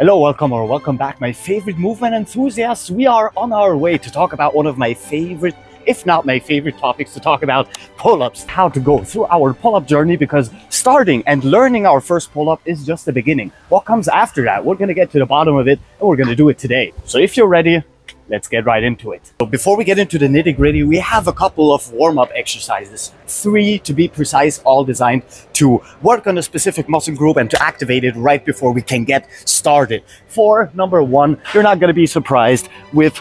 Hello, welcome back, my favorite movement enthusiasts. We are on our way to talk about one of my favorite, if not my favorite topics to talk about, pull-ups. How to go through our pull-up journey, because starting and learning our first pull-up is just the beginning. What comes after that? We're gonna get to the bottom of it, and we're gonna do it today. So if you're ready, let's get right into it. So before we get into the nitty-gritty, we have a couple of warm-up exercises. 3 to be precise, all designed to work on a specific muscle group and to activate it right before we can get started. For number 1, you're not going to be surprised with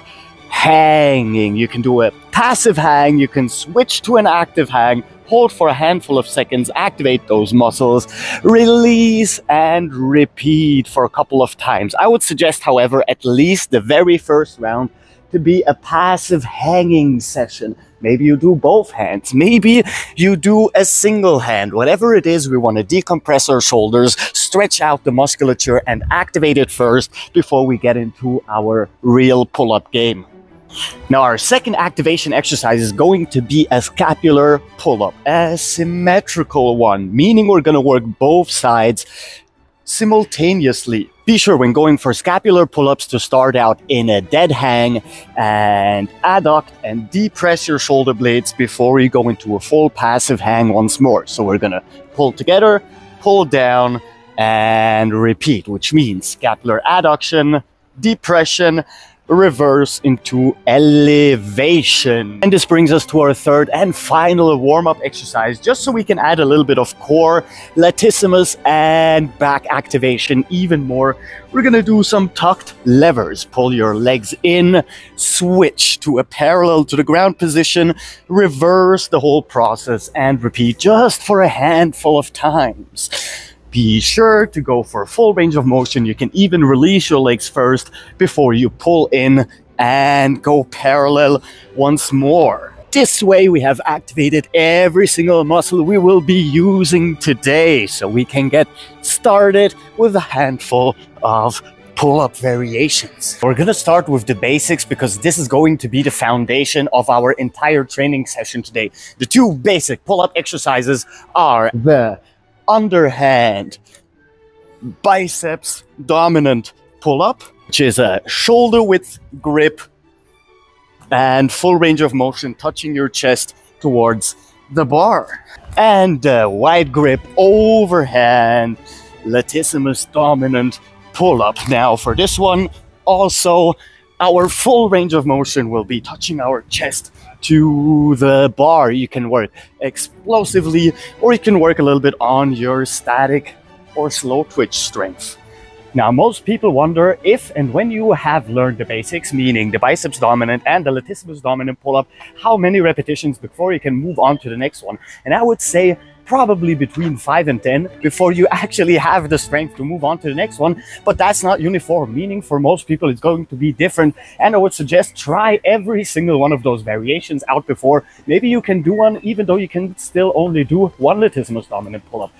hanging. You can do a passive hang, you can switch to an active hang, hold for a handful of seconds, activate those muscles, release and repeat for a couple of times. I would suggest, however, at least the very first round to be a passive hanging session. Maybe you do both hands, maybe you do a single hand. Whatever it is, we want to decompress our shoulders, stretch out the musculature and activate it first before we get into our real pull-up game. Now, our second activation exercise is going to be a scapular pull-up, a symmetrical one, meaning we're going to work both sides simultaneously. Be sure when going for scapular pull-ups to start out in a dead hang and adduct and depress your shoulder blades before you go into a full passive hang once more. So we're going to pull together, pull down and repeat, which means scapular adduction, depression, reverse into elevation. And this brings us to our third and final warm-up exercise, just so we can add a little bit of core, latissimus and back activation even more. We're gonna do some tucked levers. Pull your legs in, switch to a parallel to the ground position, reverse the whole process and repeat just for a handful of times. Be sure to go for full range of motion. You can even release your legs first before you pull in and go parallel once more. This way we have activated every single muscle we will be using today, so we can get started with a handful of pull-up variations. We're gonna start with the basics because this is going to be the foundation of our entire training session today. The 2 basic pull-up exercises are the underhand biceps dominant pull-up, which is a shoulder width grip and full range of motion touching your chest towards the bar, and wide grip overhand latissimus dominant pull-up. Now for this one also, our full range of motion will be touching our chest to the bar. You can work explosively or you can work a little bit on your static or slow twitch strength. Now, most people wonder if and when you have learned the basics, meaning the biceps dominant and the latissimus dominant pull-up, how many repetitions before you can move on to the next one. And I would say probably between 5 and 10 before you actually have the strength to move on to the next one. But that's not uniform, meaning for most people it's going to be different. And I would suggest try every single one of those variations out before. Maybe you can do one even though you can still only do one latissimus dominant pull-up.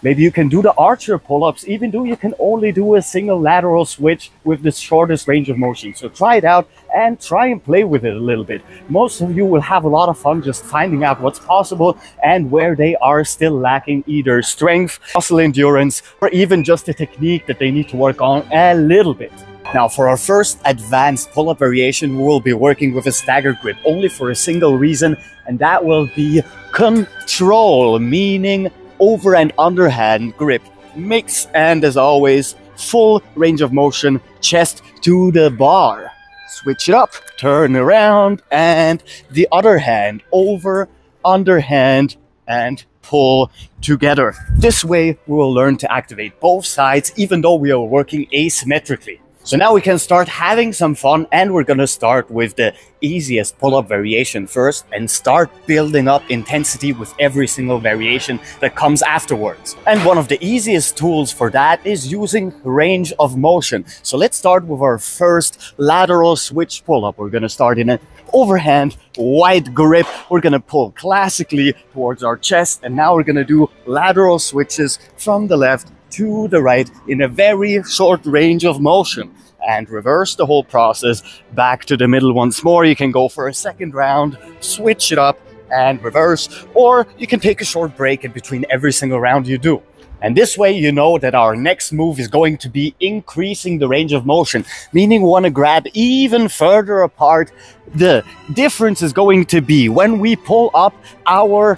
Maybe you can do the archer pull-ups even though you can only do a single lateral switch with the shortest range of motion. So try it out and try and play with it a little bit. Most of you will have a lot of fun just finding out what's possible and where they are still lacking either strength, muscle endurance, or even just the technique that they need to work on a little bit. Now, for our first advanced pull-up variation, we will be working with a staggered grip only for a single reason, and that will be control, meaning over and underhand grip mix, and as always, full range of motion, chest to the bar. Switch it up, turn around, and the other hand over, underhand, and pull together. This way, we will learn to activate both sides, even though we are working asymmetrically. So now we can start having some fun, and we're gonna start with the easiest pull-up variation first and start building up intensity with every single variation that comes afterwards. And one of the easiest tools for that is using range of motion. So let's start with our first lateral switch pull-up. We're gonna start in an overhand wide grip. We're gonna pull classically towards our chest, and now we're gonna do lateral switches from the left to the right in a very short range of motion, and reverse the whole process back to the middle once more. You can go for a second round, switch it up and reverse, or you can take a short break in between every single round you do. And this way, you know that our next move is going to be increasing the range of motion, meaning we want to grab even further apart. The difference is going to be when we pull up, our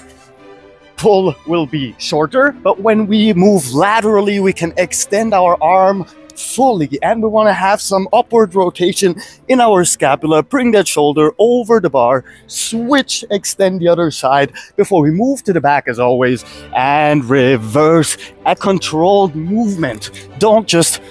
pull will be shorter, but when we move laterally, we can extend our arm fully, and we want to have some upward rotation in our scapula. Bring that shoulder over the bar, switch, extend the other side before we move to the back as always, and reverse. A controlled movement. Don't just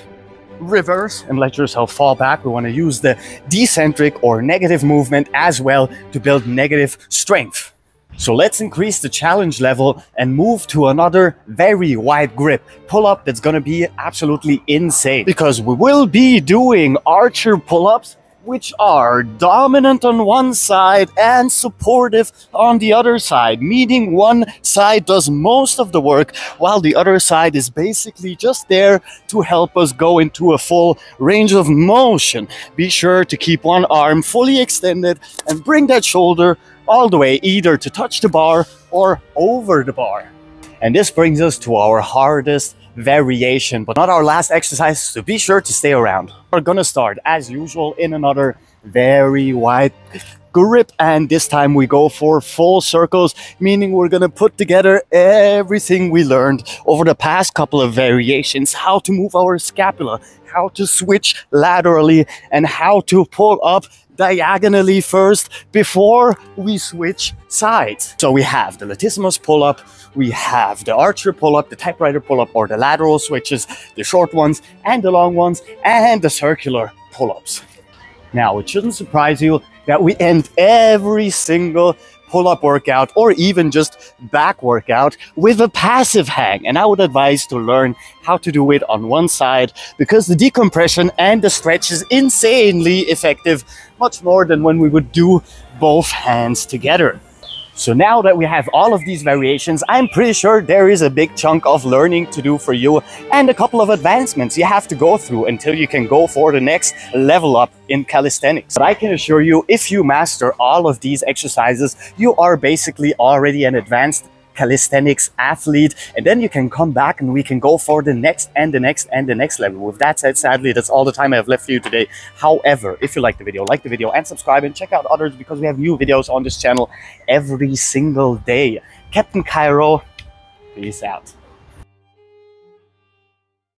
reverse and let yourself fall back. We want to use the decentric or negative movement as well to build negative strength. So let's increase the challenge level and move to another very wide grip pull-up that's going to be absolutely insane, because we will be doing archer pull-ups, which are dominant on one side and supportive on the other side, meaning one side does most of the work while the other side is basically just there to help us go into a full range of motion. Be sure to keep one arm fully extended and bring that shoulder all the way either to touch the bar or over the bar. And this brings us to our hardest variation, but not our last exercise, so be sure to stay around. We're gonna start as usual in another very wide grip, and this time we go for full circles, meaning we're gonna put together everything we learned over the past couple of variations: how to move our scapula, how to switch laterally, and how to pull up diagonally first before we switch sides. So we have the latissimus pull-up, we have the archer pull-up, the typewriter pull-up or the lateral switches, the short ones and the long ones, and the circular pull-ups. Now, it shouldn't surprise you that we end every single pull-up workout or even just back workout with a passive hang, and I would advise to learn how to do it on one side, because the decompression and the stretch is insanely effective, much more than when we would do both hands together. So now that we have all of these variations, I'm pretty sure there is a big chunk of learning to do for you and a couple of advancements you have to go through until you can go for the next level up in calisthenics. But I can assure you, if you master all of these exercises, you are basically already an advanced calisthenics athlete, and then you can come back and we can go for the next and the next and the next level. With that said, sadly, that's all the time I have left for you today. However, if you like the video and subscribe and check out others, because we have new videos on this channel every single day. Captain Cairo, peace out.